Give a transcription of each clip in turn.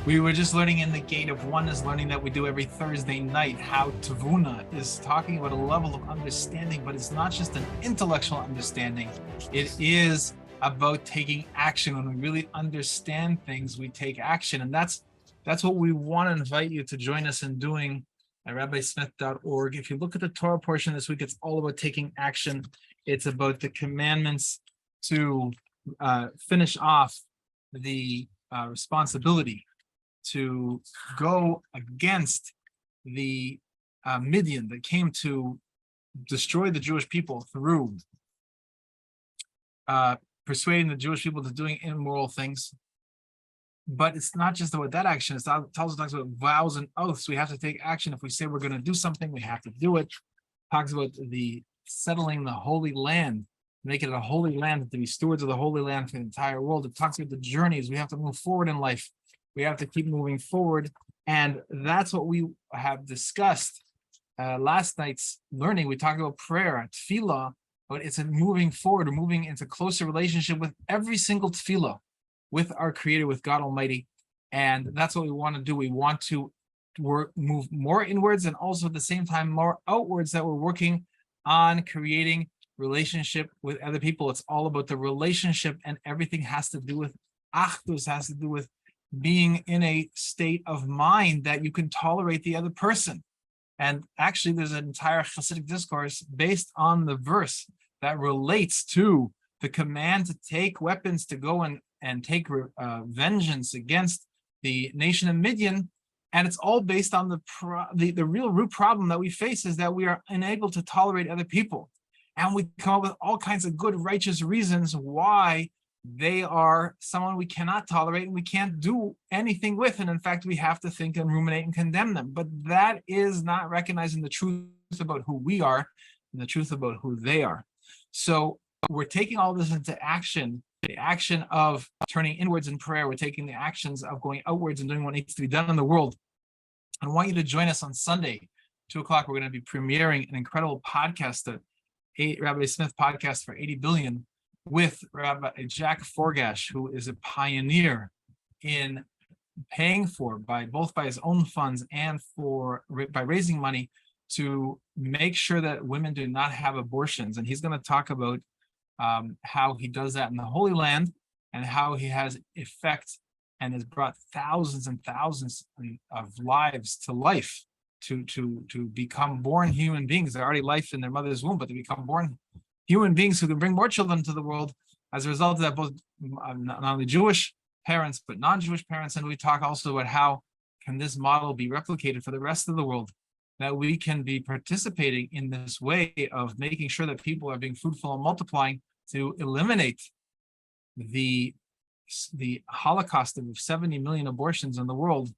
We were just learning in the Gate of Oneness, learning that we do every Thursday night, how Tavuna is talking about a level of understanding, but it's not just an intellectual understanding. It is about taking action. When we really understand things, we take action. And that's what we want to invite you to join us in doing at rabbismith.org. If you look at the Torah portion this week, it's all about taking action. It's about the commandments to finish off the responsibility to go against the Midian that came to destroy the Jewish people through persuading the Jewish people to doing immoral things. But it's not just about that action. It talks about vows and oaths. We have to take action. If we say we're going to do something, we have to do it. It talks about the settling the Holy Land, make it a holy land, to be stewards of the Holy Land for the entire world. It talks about the journeys. We have to move forward in life. We have to keep moving forward. And that's what we have discussed last night's learning. We talked about prayer, tefillah, but it's a moving forward, moving into closer relationship with every single tefillah, with our Creator, with God Almighty. And that's what we want to do. We want to move more inwards and also at the same time more outwards, that we're working on creating relationship with other people. It's all about the relationship, and everything has to do with achdus, has to do with being in a state of mind that you can tolerate the other person. And actually, there's an entire Hasidic discourse based on the verse that relates to the command to take weapons to go and take vengeance against the nation of Midian. And it's all based on the real root problem that we face, is that we are unable to tolerate other people. And we come up with all kinds of good, righteous reasons why they are someone we cannot tolerate and we can't do anything with. And in fact, we have to think and ruminate and condemn them. But that is not recognizing the truth about who we are and the truth about who they are. So we're taking all this into action, the action of turning inwards in prayer. We're taking the actions of going outwards and doing what needs to be done in the world. I want you to join us on Sunday, 2:00. We're going to be premiering an incredible podcast, Rabbi Smith podcast for 80 billion, with Rabbi Jack Forgash, who is a pioneer in paying for, both by his own funds and by raising money to make sure that women do not have abortions. And he's going to talk about how he does that in the Holy Land, and how he has effect and has brought thousands and thousands of lives to life, to become born human beings. They're already life in their mother's womb, but they become born human beings who can bring more children to the world as a result of that, both not only Jewish parents, but non-Jewish parents. And we talk also about how can this model be replicated for the rest of the world, that we can be participating in this way of making sure that people are being fruitful and multiplying to eliminate the Holocaust of 70 million abortions in the world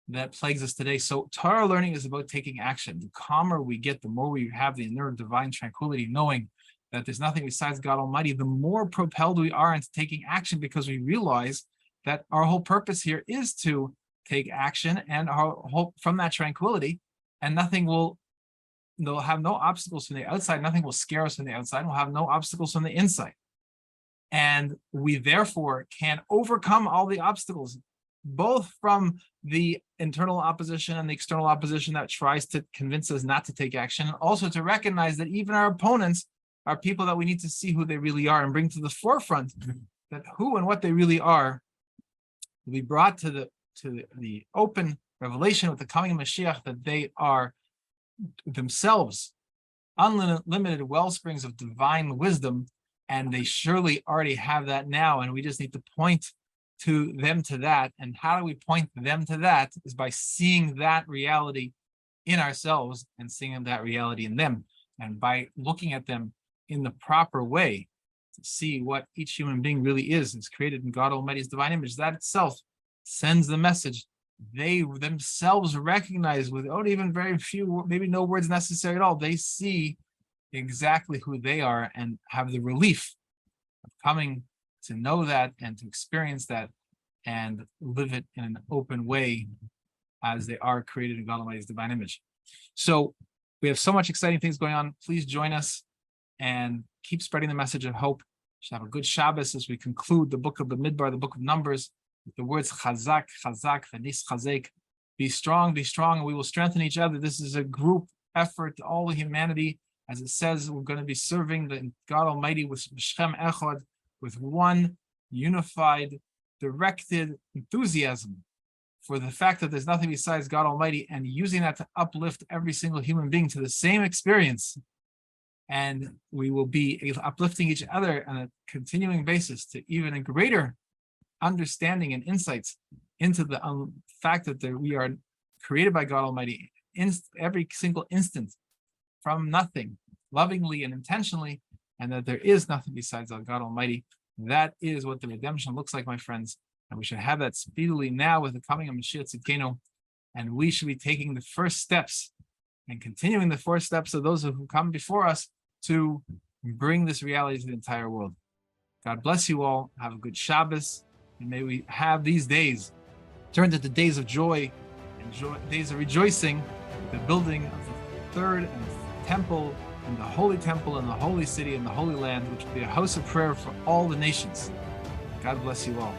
that plagues us today. So Torah learning is about taking action. The calmer we get, the more we have the inner divine tranquility, knowing that there's nothing besides God Almighty, the more propelled we are into taking action, because we realize that our whole purpose here is to take action, and our hope from that tranquility, and they'll have no obstacles from the outside. Nothing will scare us from the outside. We'll have no obstacles from the inside. And we therefore can overcome all the obstacles, both from the internal opposition and the external opposition that tries to convince us not to take action, and also to recognize that even our opponents are people that we need to see who they really are and bring to the forefront, that who and what they really are will be brought to the open revelation with the coming Mashiach, that they are themselves unlimited wellsprings of divine wisdom, and they surely already have that now, and we just need to point to them to that. And how do we point them to that? Is by seeing that reality in ourselves and seeing that reality in them, and by looking at them in the proper way to see what each human being really is. It's created in God Almighty's divine image. That itself sends the message. They themselves recognize, without even very few, maybe no words necessary at all, they see exactly who they are and have the relief of coming to know that and to experience that and live it in an open way as they are created in God Almighty's divine image. So we have so much exciting things going on. Please join us and keep spreading the message of hope. Should have a good Shabbos as we conclude the book of the Midbar, the book of Numbers. the words chazak, chazak, v'nis chazek. Be strong, and we will strengthen each other. This is a group effort, all of humanity. As it says, we're going to be serving the God Almighty with Shem Echad, with one unified, directed enthusiasm for the fact that there's nothing besides God Almighty, and using that to uplift every single human being to the same experience. And we will be uplifting each other on a continuing basis to even a greater understanding and insights into the fact that we are created by God Almighty in every single instant from nothing, lovingly and intentionally, and that there is nothing besides God Almighty. That is what the redemption looks like, my friends, and we should have that speedily now with the coming of Mashiach Tzidkenu, and we should be taking the first steps and continuing the 4 steps of those who come before us to bring this reality to the entire world. God bless you all. Have a good Shabbos, and may we have these days turned into days of joy and days of rejoicing, the building of the 3rd and temple, and the holy temple, and the holy city, and the holy land, which will be a house of prayer for all the nations. God bless you all.